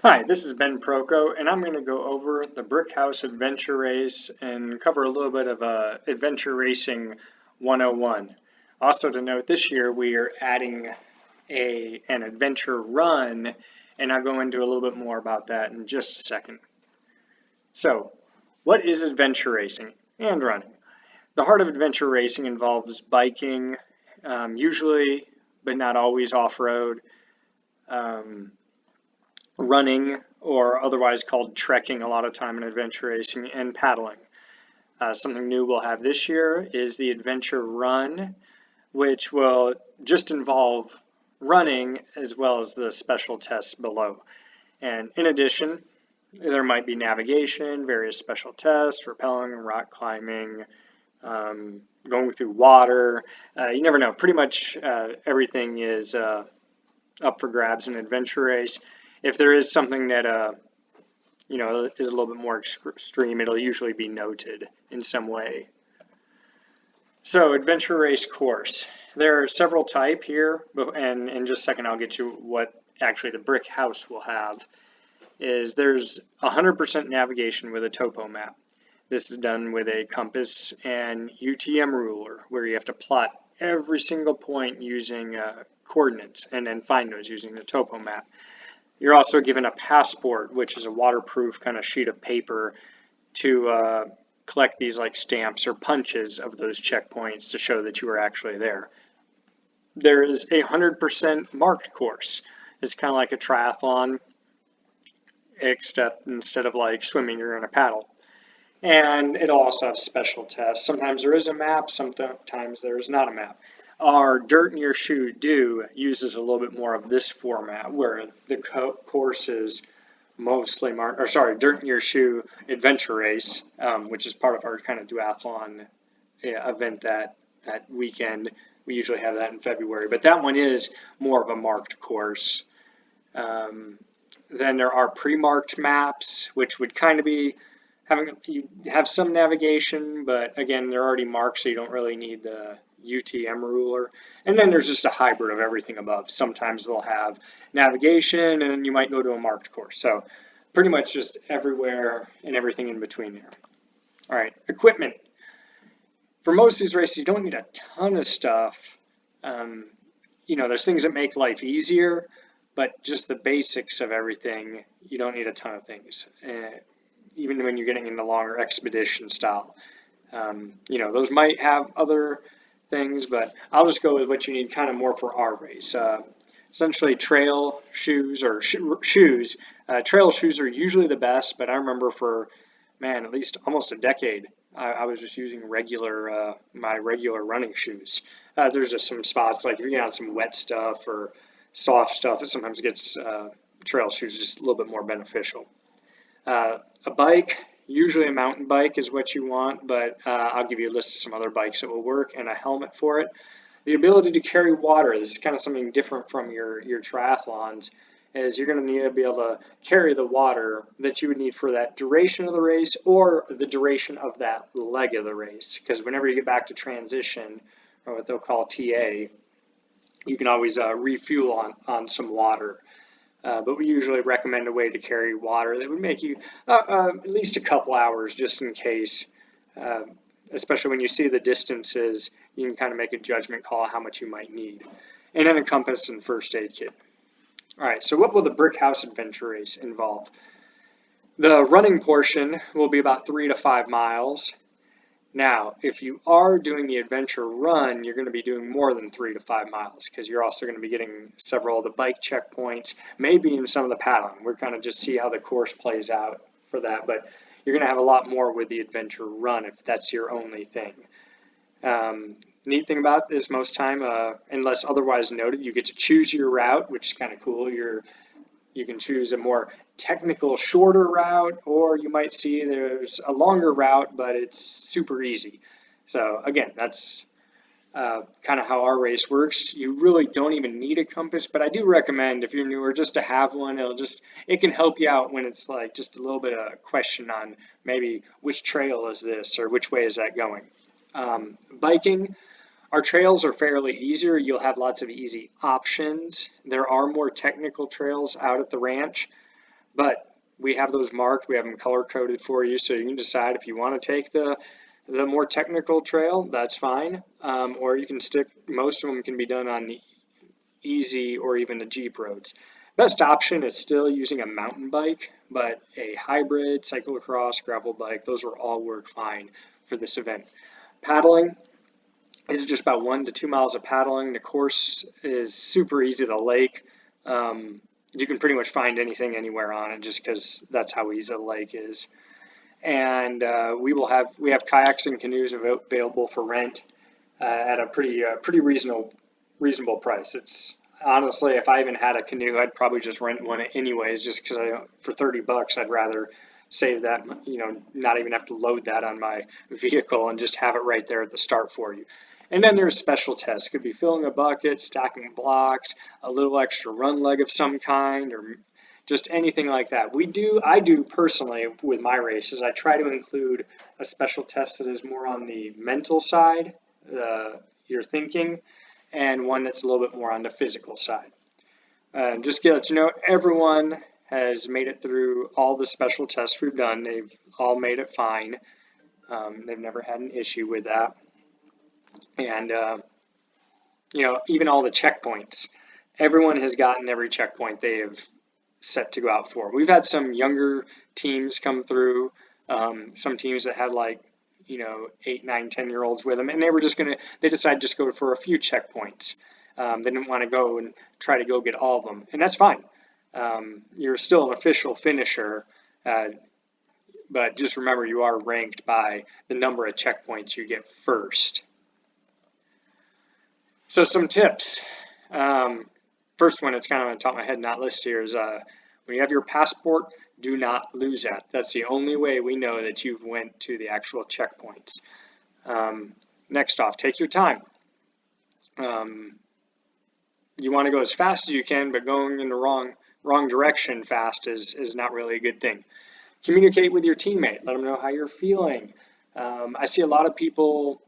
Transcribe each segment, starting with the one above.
Hi, this is Ben Proco, and I'm going to go over the Brick House Adventure Race and cover a little bit of Adventure Racing 101. Also to note, this year we are adding an adventure run, and I'll go into a little bit more about that in just a second. So, what is adventure racing and running? The heart of adventure racing involves biking, usually, but not always off-road, um, running, or otherwise called trekking a lot of time in adventure racing, and paddling. Something new we'll have this year is the adventure run, which will just involve running as well as the special tests below. And in addition, there might be navigation, various special tests, rappelling, rock climbing, going through water. You never know. Pretty much everything is up for grabs in an adventure race. If there is something that is a little bit more extreme, it'll usually be noted in some way. So, adventure race course. There are several types here, and in just a second I'll get you what actually the brick house will have. There's 100% navigation with a topo map. This is done with a compass and UTM ruler, where you have to plot every single point using coordinates and then find those using the topo map. You're also given a passport, which is a waterproof kind of sheet of paper to collect these like stamps or punches of those checkpoints to show that you were actually there. There is a 100% marked course. It's kind of like a triathlon, except instead of like swimming, you're in a paddle. And it'll also have special tests. Sometimes there is a map, sometimes there is not a map. Our Dirt in Your Shoe Do uses a little bit more of this format, where the course is mostly marked, or sorry, Dirt in Your Shoe Adventure Race, which is part of our kind of duathlon event that weekend. We usually have that in February, but that one is more of a marked course. Then there are pre-marked maps, which would kind of be you have some navigation, but again, they're already marked, so you don't really need the UTM ruler. And then there's just a hybrid of everything above. Sometimes they'll have navigation, and you might go to a marked course. So pretty much just everywhere and everything in between there. All right, equipment. For most of these races, you don't need a ton of stuff. There's things that make life easier, but just the basics of everything, you don't need a ton of things. Even when you're getting into longer expedition style. Those might have other things, but I'll just go with what you need kind of more for our race. Essentially trail shoes or shoes. Trail shoes are usually the best, but I remember for, at least almost a decade, I was just using my regular running shoes. There's just some spots, like if you're on some wet stuff or soft stuff, it sometimes gets trail shoes just a little bit more beneficial. A bike, usually a mountain bike is what you want, but I'll give you a list of some other bikes that will work, and a helmet for it. The ability to carry water, this is kind of something different from your triathlons, is you're going to need to be able to carry the water that you would need for that duration of the race or the duration of that leg of the race. Because whenever you get back to transition, or what they'll call TA, you can always refuel on some water. But we usually recommend a way to carry water that would make you at least a couple hours, just in case, especially when you see the distances, you can kind of make a judgment call how much you might need. And then a compass and first aid kit. All right, so what will the Brick House Adventure Race involve? The running portion will be about 3 to 5 miles. Now, if you are doing the adventure run, you're going to be doing more than 3 to 5 miles, because you're also going to be getting several of the bike checkpoints, maybe even some of the paddling. We're kind of just see how the course plays out for that, but you're going to have a lot more with the adventure run if that's your only thing. Neat thing about this, most time, unless otherwise noted, you get to choose your route, which is kind of cool. You can choose a more technical, shorter route, or you might see there's a longer route, but it's super easy. So again, that's kind of how our race works. You really don't even need a compass, but I do recommend, if you're newer, just to have one. It can help you out when it's like just a little bit of a question on maybe which trail is this or which way is that going. Biking. Our trails are fairly easier. You'll have lots of easy options. There are more technical trails out at the ranch, But we have those marked, we have them color coded for you, so you can decide if you want to take the more technical trail, that's fine. Or you can stick, most of them can be done on the easy or even the Jeep roads. Best option is still using a mountain bike, but a hybrid, cyclocross, gravel bike, those will all work fine for this event. Paddling is just about 1 to 2 miles of paddling. The course is super easy, the lake. You can pretty much find anything anywhere on it just because that's how easy the lake is. And we have kayaks and canoes available for rent at a pretty reasonable price. It's honestly, if I even had a canoe, I'd probably just rent one anyways, just because for $30 I'd rather save that, not even have to load that on my vehicle and just have it right there at the start for you. And then there's special tests. It could be filling a bucket, stacking blocks, a little extra run leg of some kind, or just anything like that. I do personally with my races, I try to include a special test that is more on the mental side, your thinking, and one that's a little bit more on the physical side. Just to let you know, everyone has made it through all the special tests we've done. They've all made it fine. They've never had an issue with that. And, even all the checkpoints. Everyone has gotten every checkpoint they have set to go out for. We've had some younger teams come through, some teams that had 8, 9, 10-year-olds with them, and they decided just go for a few checkpoints. They didn't want to go and try to go get all of them, and that's fine. You're still an official finisher, but just remember you are ranked by the number of checkpoints you get first. So some tips. First one, it's kind of on top of my head, not listed here, is when you have your passport, do not lose that. That's the only way we know that you've went to the actual checkpoints. Next off, take your time. You want to go as fast as you can, but going in the wrong direction fast is not really a good thing. Communicate with your teammate. Let them know how you're feeling. I see a lot of people,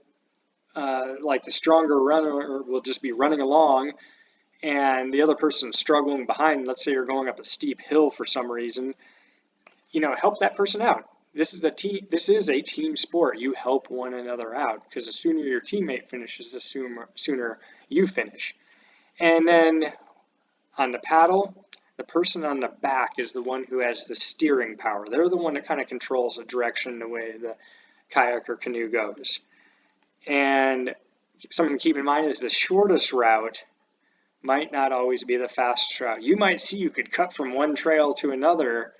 like the stronger runner will just be running along, and the other person struggling behind. Let's say you're going up a steep hill for some reason, help that person out. This is a team sport. You help one another out, because the sooner your teammate finishes, the sooner you finish. And then on the paddle, the person on the back is the one who has the steering power. They're the one that kind of controls the direction, the way the kayak or canoe goes. And something to keep in mind is the shortest route might not always be the fastest route. You might see you could cut from one trail to another,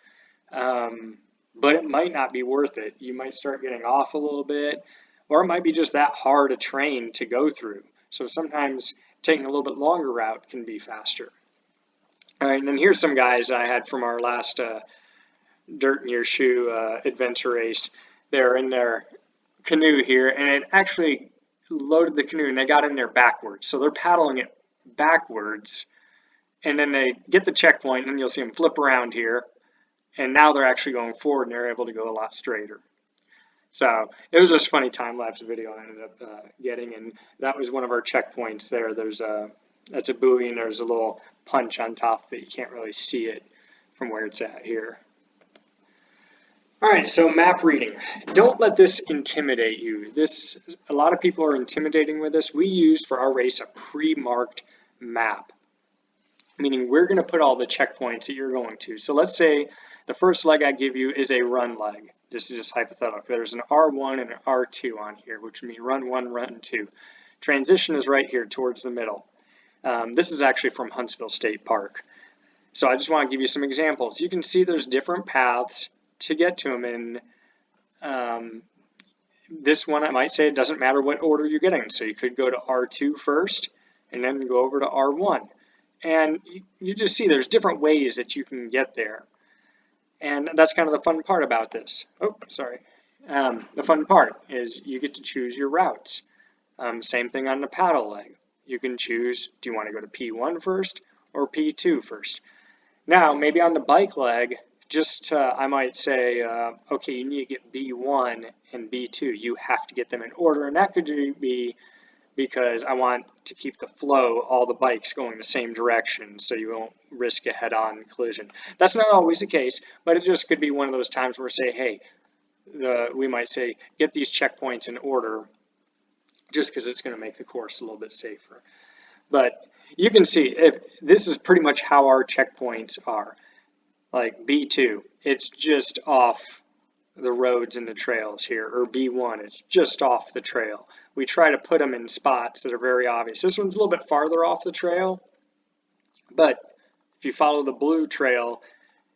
but it might not be worth it. You might start getting off a little bit, or it might be just that hard a train to go through. So sometimes taking a little bit longer route can be faster. All right, and then here's some guys I had from our last Dirt in Your Shoe adventure race. They're in their canoe here, and it actually loaded the canoe, and they got in there backwards. So they're paddling it backwards, and then they get the checkpoint, and then you'll see them flip around here, and now they're actually going forward, and they're able to go a lot straighter. So it was just a funny time-lapse video I ended up getting, and that was one of our checkpoints there. That's a buoy, and there's a little punch on top that you can't really see it from where it's at here. All right, so map reading. Don't let this intimidate you. A lot of people are intimidating with this. We used for our race a pre-marked map, meaning we're going to put all the checkpoints that you're going to. So let's say the first leg I give you is a run leg. This is just hypothetical. There's an R1 and an R2 on here, which would mean run 1, run 2. Transition is right here towards the middle. This is actually from Huntsville State Park. So I just want to give you some examples. You can see there's different paths to get to them, and this one I might say it doesn't matter what order you're getting. So you could go to R2 first and then go over to R1. And you just see there's different ways that you can get there. And that's kind of the fun part about this. Oh, sorry. The fun part is you get to choose your routes. Same thing on the paddle leg. You can choose, do you want to go to P1 first or P2 first? Now, maybe on the bike leg, I might say, okay, you need to get B1 and B2. You have to get them in order, and that could be because I want to keep the flow, all the bikes going the same direction so you won't risk a head-on collision. That's not always the case, but it just could be one of those times where say, hey, we might say, get these checkpoints in order just because it's going to make the course a little bit safer. But you can see if this is pretty much how our checkpoints are. Like B2, it's just off the roads and the trails here, or B1, it's just off the trail. We try to put them in spots that are very obvious. This one's a little bit farther off the trail, but if you follow the blue trail,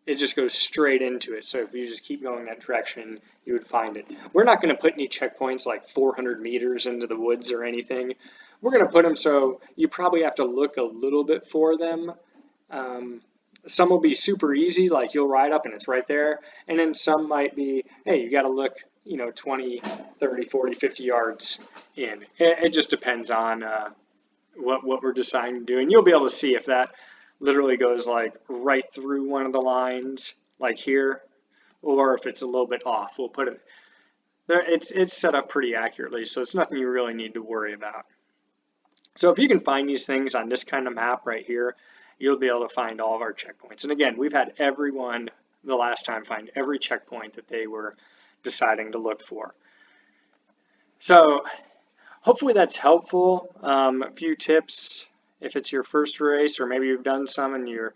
it just goes straight into it. So if you just keep going that direction, you would find it. We're not going to put any checkpoints like 400 meters into the woods or anything. We're going to put them so you probably have to look a little bit for them. Some will be super easy, like you'll ride up and it's right there. And then some might be, hey, you got to look, 20, 30, 40, 50 yards in. It just depends on what we're deciding to do. And you'll be able to see if that literally goes like right through one of the lines, like here, or if it's a little bit off. We'll put it there. It's set up pretty accurately, so it's nothing you really need to worry about. So if you can find these things on this kind of map right here, you'll be able to find all of our checkpoints. And again, we've had everyone the last time find every checkpoint that they were deciding to look for. So hopefully that's helpful. A few tips if it's your first race, or maybe you've done some and you're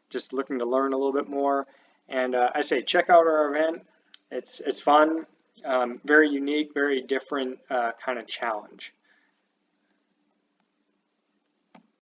just looking to learn a little bit more. And I say check out our event. It's fun, very unique, very different kind of challenge.